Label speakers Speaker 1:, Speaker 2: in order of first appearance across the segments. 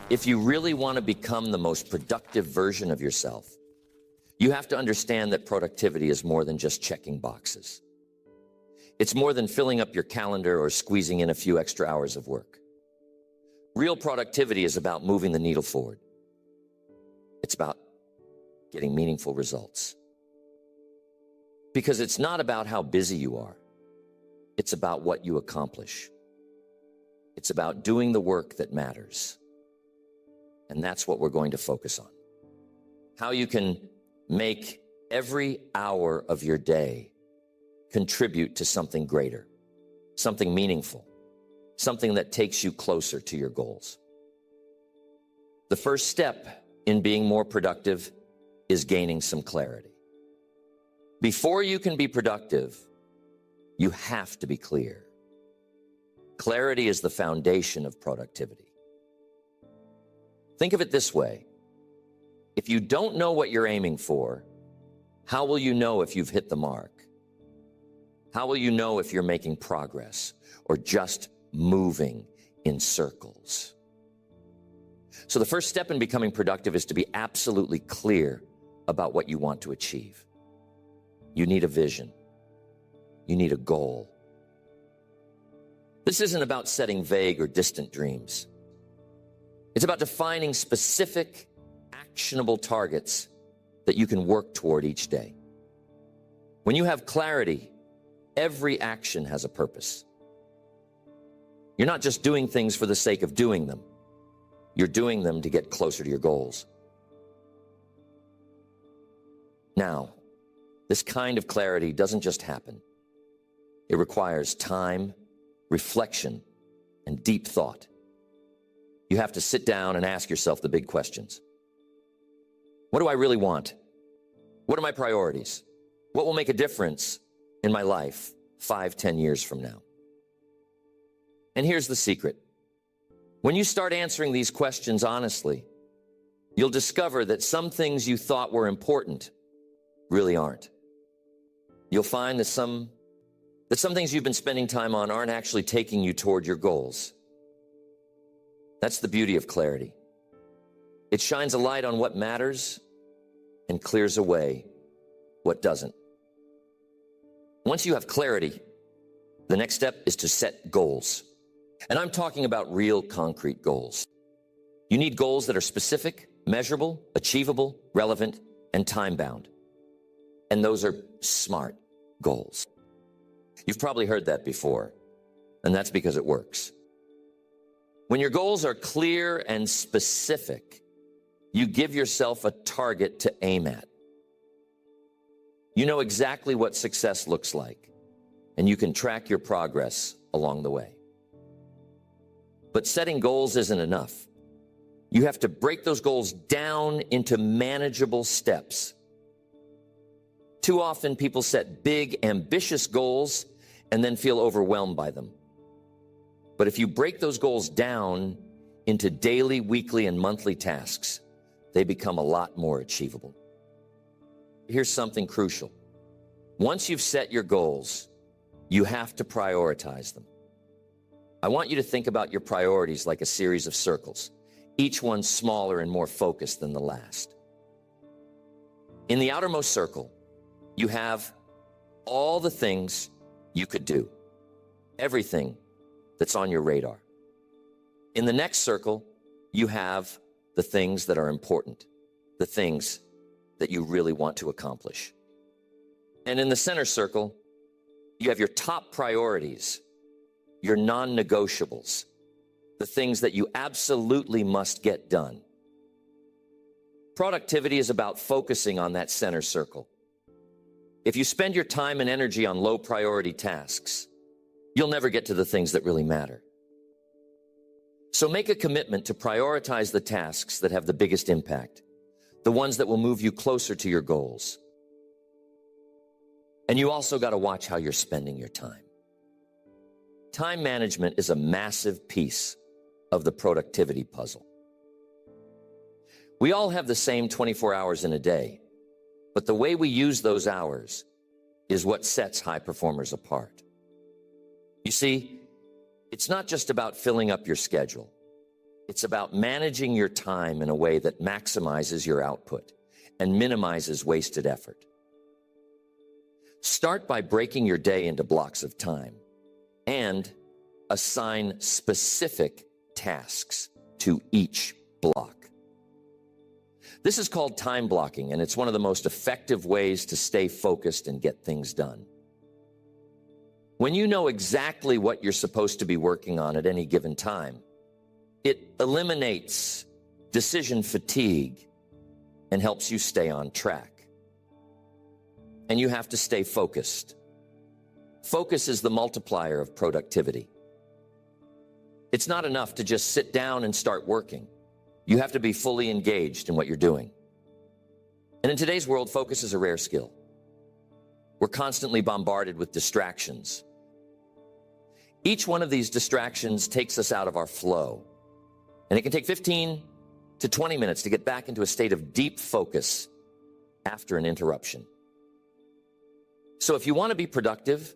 Speaker 1: If you really want to become the most productive version of yourself, you have to understand that productivity is more than just checking boxes. It's more than filling up your calendar or squeezing in a few extra hours of work. Real productivity is about moving the needle forward. It's about getting meaningful results. Because it's not about how busy you are. It's about what you accomplish. It's about doing the work that matters. And that's what we're going to focus on. How you can make every hour of your day contribute to something greater, something meaningful, something that takes you closer to your goals. The first step in being more productive is gaining some clarity. Before you can be productive, you have to be clear. Clarity is the foundation of productivity. Think of it this way. If you don't know what you're aiming for, how will you know if you've hit the mark? How will you know if you're making progress or just moving in circles? So the first step in becoming productive is to be absolutely clear about what you want to achieve. You need a vision. You need a goal. This isn't about setting vague or distant dreams. It's about defining specific, actionable targets that you can work toward each day. When you have clarity, every action has a purpose. You're not just doing things for the sake of doing them. You're doing them to get closer to your goals. Now, this kind of clarity doesn't just happen. It requires time, reflection, and deep thought. You have to sit down and ask yourself the big questions. What do I really want? What are my priorities? What will make a difference in my life 5-10 years from now? And here's the secret. When you start answering these questions honestly, you'll discover that some things you thought were important really aren't. You'll find that some things you've been spending time on aren't actually taking you toward your goals. That's the beauty of clarity. It shines a light on what matters and clears away what doesn't. Once you have clarity, the next step is to set goals. And I'm talking about real concrete goals. You need goals that are specific, measurable, achievable, relevant, and time-bound. And those are SMART goals. You've probably heard that before, and that's because it works. When your goals are clear and specific, you give yourself a target to aim at. You know exactly what success looks like, and you can track your progress along the way. But setting goals isn't enough. You have to break those goals down into manageable steps. Too often people set big, ambitious goals and then feel overwhelmed by them. But if you break those goals down into daily, weekly, and monthly tasks, they become a lot more achievable. Here's something crucial. Once you've set your goals, you have to prioritize them. I want you to think about your priorities like a series of circles, each one smaller and more focused than the last. In the outermost circle, you have all the things you could do, everything that's on your radar. In the next circle, you have the things that are important, the things that you really want to accomplish. And in the center circle, you have your top priorities, your non-negotiables, the things that you absolutely must get done. Productivity is about focusing on that center circle. If you spend your time and energy on low priority tasks, you'll never get to the things that really matter. So make a commitment to prioritize the tasks that have the biggest impact, the ones that will move you closer to your goals. And you also got to watch how you're spending your time. Time management is a massive piece of the productivity puzzle. We all have the same 24 hours in a day, but the way we use those hours is what sets high performers apart. You see, it's not just about filling up your schedule. It's about managing your time in a way that maximizes your output and minimizes wasted effort. Start by breaking your day into blocks of time and assign specific tasks to each block. This is called time blocking, and it's one of the most effective ways to stay focused and get things done. When you know exactly what you're supposed to be working on at any given time, it eliminates decision fatigue and helps you stay on track. And you have to stay focused. Focus is the multiplier of productivity. It's not enough to just sit down and start working. You have to be fully engaged in what you're doing. And in today's world, focus is a rare skill. We're constantly bombarded with distractions. Each one of these distractions takes us out of our flow. And it can take 15 to 20 minutes to get back into a state of deep focus after an interruption. So if you want to be productive,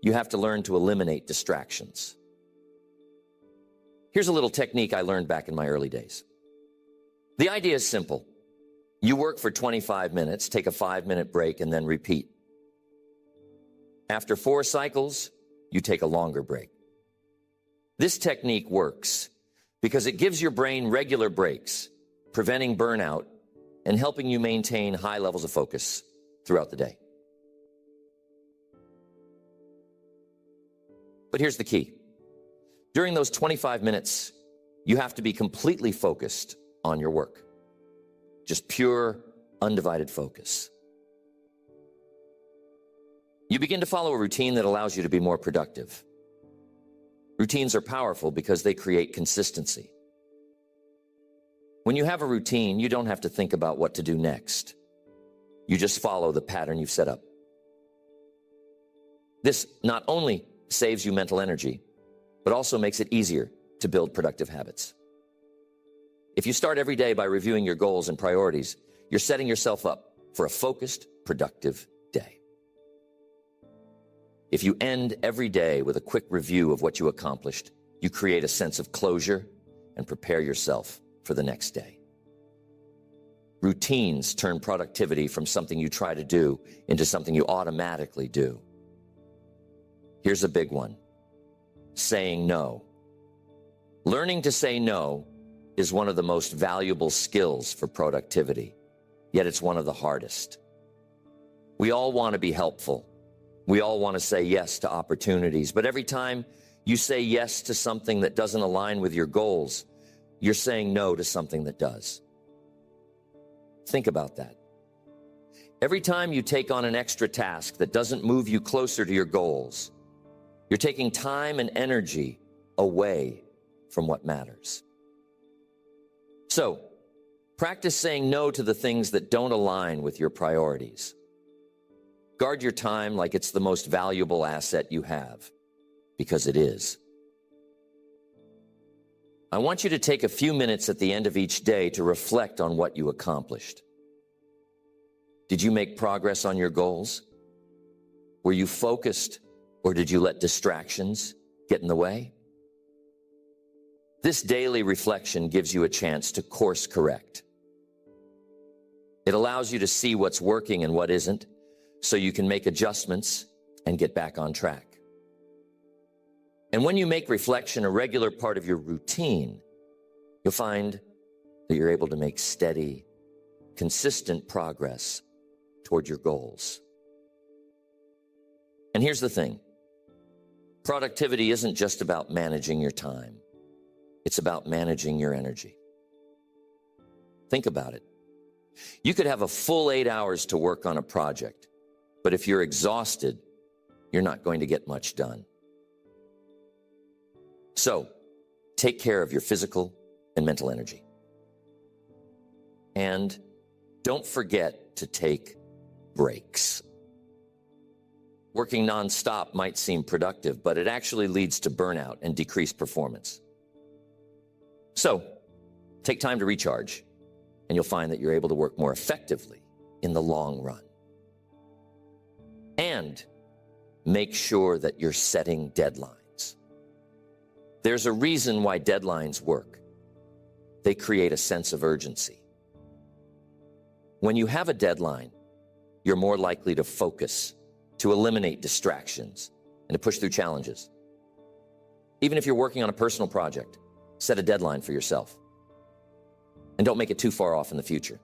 Speaker 1: you have to learn to eliminate distractions. Here's a little technique I learned back in my early days. The idea is simple. You work for 25 minutes, take a 5-minute break, and then repeat. After 4 cycles, you take a longer break. This technique works because it gives your brain regular breaks, preventing burnout and helping you maintain high levels of focus throughout the day. But here's the key. During those 25 minutes, you have to be completely focused on your work. Just pure, undivided focus. You begin to follow a routine that allows you to be more productive. Routines are powerful because they create consistency. When you have a routine, you don't have to think about what to do next. You just follow the pattern you've set up. This not only saves you mental energy, but also makes it easier to build productive habits. If you start every day by reviewing your goals and priorities, you're setting yourself up for a focused, productive day. If you end every day with a quick review of what you accomplished, you create a sense of closure and prepare yourself for the next day. Routines turn productivity from something you try to do into something you automatically do. Here's a big one. Saying no. Learning to say no is one of the most valuable skills for productivity, yet it's one of the hardest. We all want to be helpful. We all want to say yes to opportunities, but every time you say yes to something that doesn't align with your goals, you're saying no to something that does. Think about that. Every time you take on an extra task that doesn't move you closer to your goals, you're taking time and energy away from what matters. So, practice saying no to the things that don't align with your priorities. Guard your time like it's the most valuable asset you have, because it is. I want you to take a few minutes at the end of each day to reflect on what you accomplished. Did you make progress on your goals? Were you focused, or did you let distractions get in the way? This daily reflection gives you a chance to course correct. It allows you to see what's working and what isn't, so you can make adjustments and get back on track. And when you make reflection a regular part of your routine, you'll find that you're able to make steady, consistent progress toward your goals. And here's the thing. Productivity isn't just about managing your time. It's about managing your energy. Think about it. You could have a full 8 hours to work on a project, but if you're exhausted, you're not going to get much done. So, take care of your physical and mental energy. And don't forget to take breaks. Working nonstop might seem productive, but it actually leads to burnout and decreased performance. So, take time to recharge, and you'll find that you're able to work more effectively in the long run. And make sure that you're setting deadlines. There's a reason why deadlines work. they create a sense of urgency. When you have a deadline, you're more likely to focus, to eliminate distractions, and to push through challenges. Even if you're working on a personal project, set a deadline for yourself. And don't make it too far off in the future.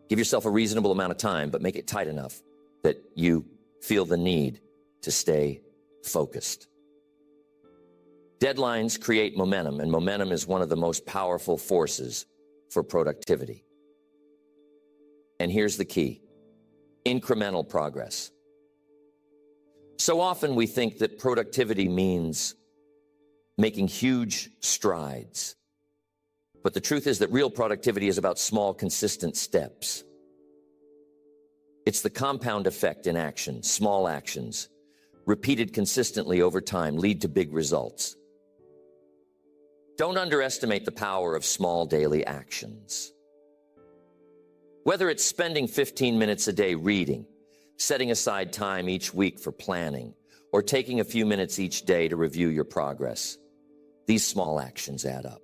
Speaker 1: Give yourself a reasonable amount of time, but make it tight enough that you feel the need to stay focused. Deadlines create momentum, and momentum is one of the most powerful forces for productivity. And here's the key: incremental progress. So often we think that productivity means making huge strides. But the truth is that real productivity is about small, consistent steps. It's the compound effect in action. Small actions, repeated consistently over time, lead to big results. Don't underestimate the power of small daily actions. Whether it's spending 15 minutes a day reading, setting aside time each week for planning, or taking a few minutes each day to review your progress, these small actions add up.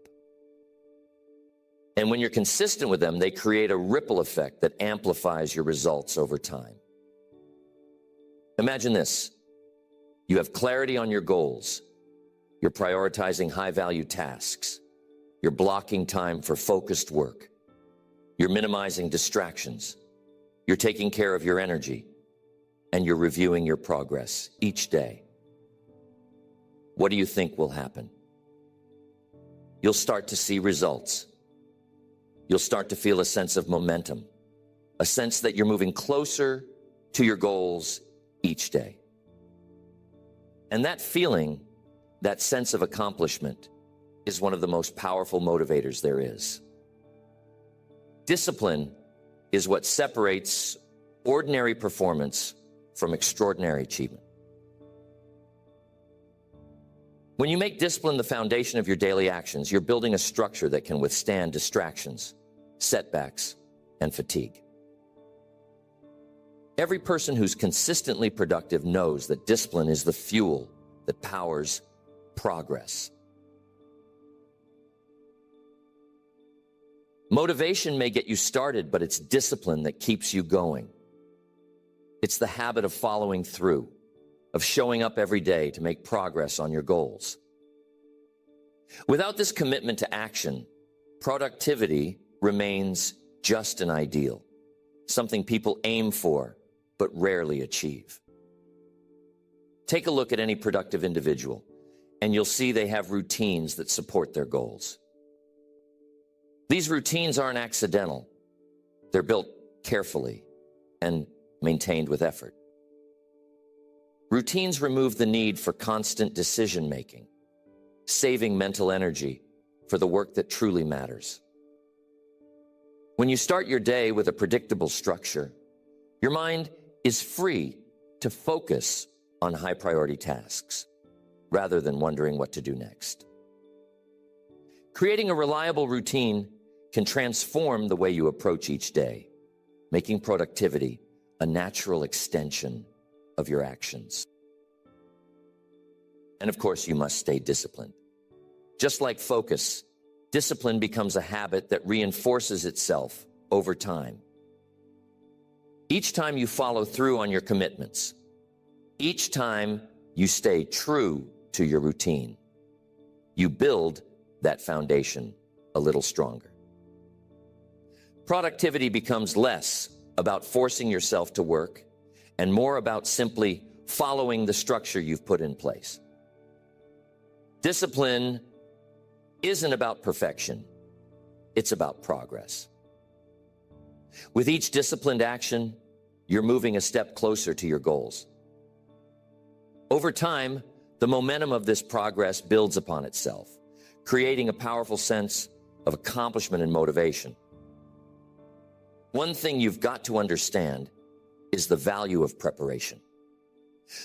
Speaker 1: And when you're consistent with them, they create a ripple effect that amplifies your results over time. Imagine this: you have clarity on your goals. You're prioritizing high-value tasks. You're blocking time for focused work. You're minimizing distractions. You're taking care of your energy. And you're reviewing your progress each day. What do you think will happen? You'll start to see results. You'll start to feel a sense of momentum, a sense that you're moving closer to your goals each day. And that feeling, that sense of accomplishment, is one of the most powerful motivators there is. Discipline is what separates ordinary performance from extraordinary achievement. When you make discipline the foundation of your daily actions, you're building a structure that can withstand distractions, setbacks, and fatigue. Every person who's consistently productive knows that discipline is the fuel that powers progress. Motivation may get you started, but it's discipline that keeps you going. It's the habit of following through, of showing up every day to make progress on your goals. Without this commitment to action, productivity remains just an ideal, something people aim for but rarely achieve. Take a look at any productive individual, and you'll see they have routines that support their goals. These routines aren't accidental. They're built carefully and maintained with effort. Routines remove the need for constant decision-making, saving mental energy for the work that truly matters. When you start your day with a predictable structure, your mind is free to focus on high-priority tasks rather than wondering what to do next. Creating a reliable routine can transform the way you approach each day, making productivity a natural extension of your actions. And of course, you must stay disciplined. Just like focus, discipline becomes a habit that reinforces itself over time. Each time you follow through on your commitments, each time you stay true to your routine, you build that foundation a little stronger. Productivity becomes less about forcing yourself to work and more about simply following the structure you've put in place. Discipline isn't about perfection. It's about progress. With each disciplined action, you're moving a step closer to your goals. Over time, the momentum of this progress builds upon itself, creating a powerful sense of accomplishment and motivation. One thing you've got to understand is the value of preparation.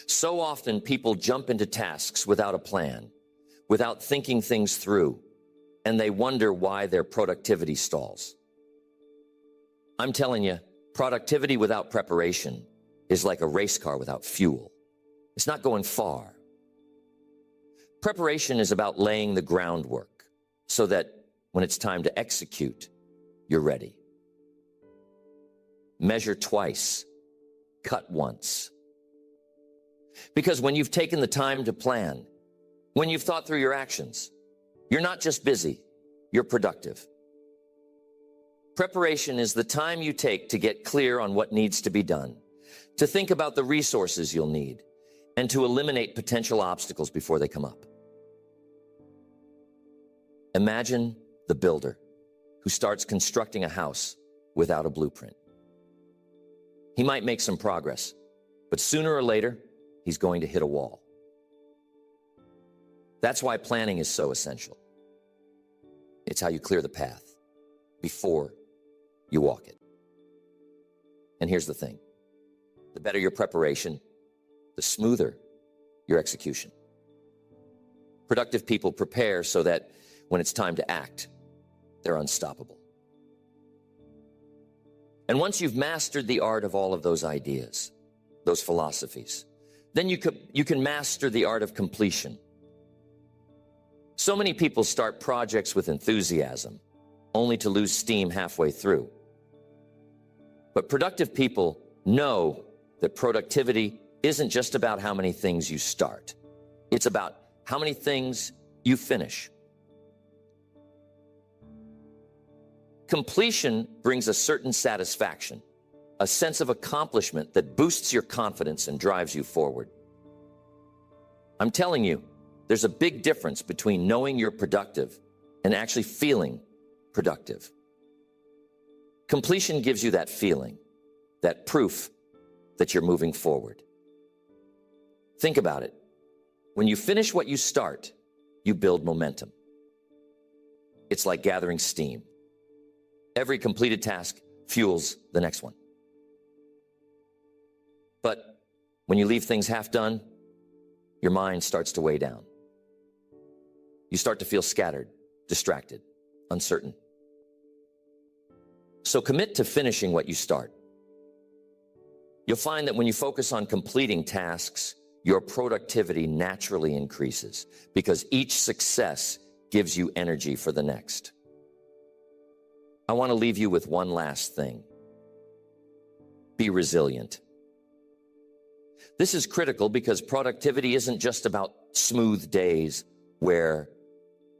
Speaker 1: So often people jump into tasks without a plan, without thinking things through, and they wonder why their productivity stalls. I'm telling you, productivity without preparation is like a race car without fuel. It's not going far. Preparation is about laying the groundwork so that when it's time to execute, you're ready. Measure twice, cut once. Because when you've taken the time to plan, when you've thought through your actions, you're not just busy, you're productive. Preparation is the time you take to get clear on what needs to be done, to think about the resources you'll need, and to eliminate potential obstacles before they come up. Imagine the builder who starts constructing a house without a blueprint. He might make some progress, but sooner or later, he's going to hit a wall. That's why planning is so essential. It's how you clear the path before you walk it. And here's the thing. The better your preparation, the smoother your execution. Productive people prepare so that when it's time to act, they're unstoppable. And once you've mastered the art of all of those ideas, those philosophies, then you can master the art of completion. So many people start projects with enthusiasm, only to lose steam halfway through. But productive people know that productivity isn't just about how many things you start. It's about how many things you finish. Completion brings a certain satisfaction, a sense of accomplishment that boosts your confidence and drives you forward. I'm telling you, there's a big difference between knowing you're productive and actually feeling productive. Completion gives you that feeling, that proof that you're moving forward. Think about it. When you finish what you start, you build momentum. It's like gathering steam. Every completed task fuels the next one. But when you leave things half done, your mind starts to weigh down. You start to feel scattered, distracted, uncertain. So commit to finishing what you start. You'll find that when you focus on completing tasks, your productivity naturally increases because each success gives you energy for the next. I want to leave you with one last thing. Be resilient. This is critical because productivity isn't just about smooth days where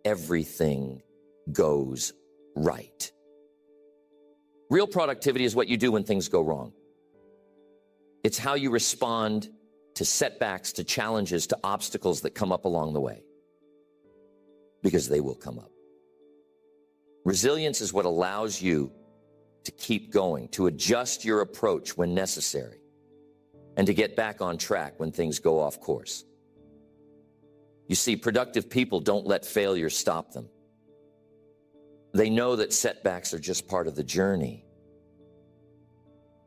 Speaker 1: everything goes right. Real productivity is what you do when things go wrong. It's how you respond to setbacks, to challenges, to obstacles that come up along the way. Because they will come up. Resilience is what allows you to keep going, to adjust your approach when necessary, and to get back on track when things go off course. You see, productive people don't let failure stop them. They know that setbacks are just part of the journey.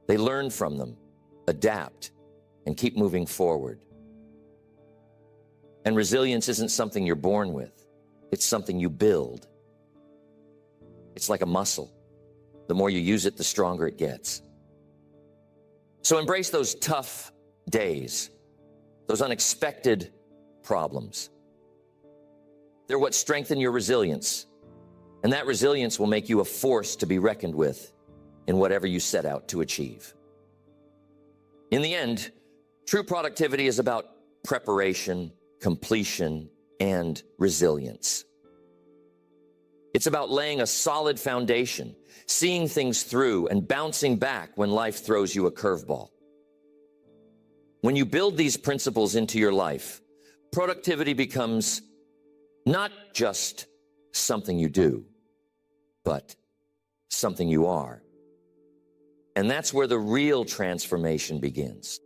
Speaker 1: They learn from them, adapt, and keep moving forward. And resilience isn't something you're born with. It's something you build. It's like a muscle. The more you use it, the stronger it gets. So embrace those tough days, those unexpected problems. They're what strengthen your resilience. And that resilience will make you a force to be reckoned with in whatever you set out to achieve. In the end, true productivity is about preparation, completion, and resilience. It's about laying a solid foundation, seeing things through, and bouncing back when life throws you a curveball. When you build these principles into your life, productivity becomes not just something you do, but something you are. And that's where the real transformation begins.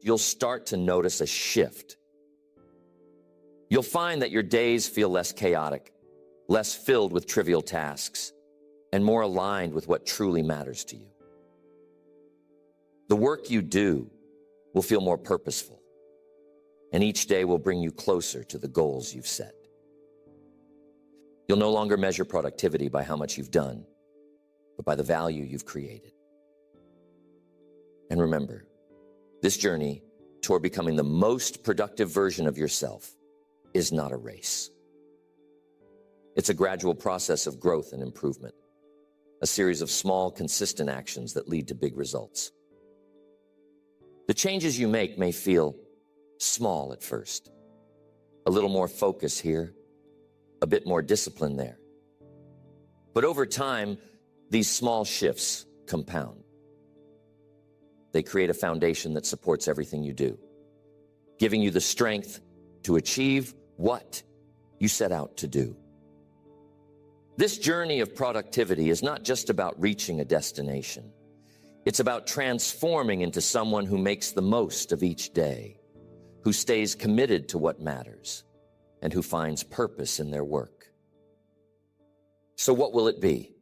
Speaker 1: You'll start to notice a shift. You'll find that your days feel less chaotic, less filled with trivial tasks, and more aligned with what truly matters to you. The work you do will feel more purposeful, and each day will bring you closer to the goals you've set. You'll no longer measure productivity by how much you've done, but by the value you've created. And remember, this journey toward becoming the most productive version of yourself is not a race. It's a gradual process of growth and improvement, a series of small, consistent actions that lead to big results. The changes you make may feel small at first. A little more focus here, a bit more discipline there. But over time, these small shifts compound. They create a foundation that supports everything you do, giving you the strength to achieve what you set out to do. This journey of productivity is not just about reaching a destination. It's about transforming into someone who makes the most of each day, who stays committed to what matters, and who finds purpose in their work. So what will it be?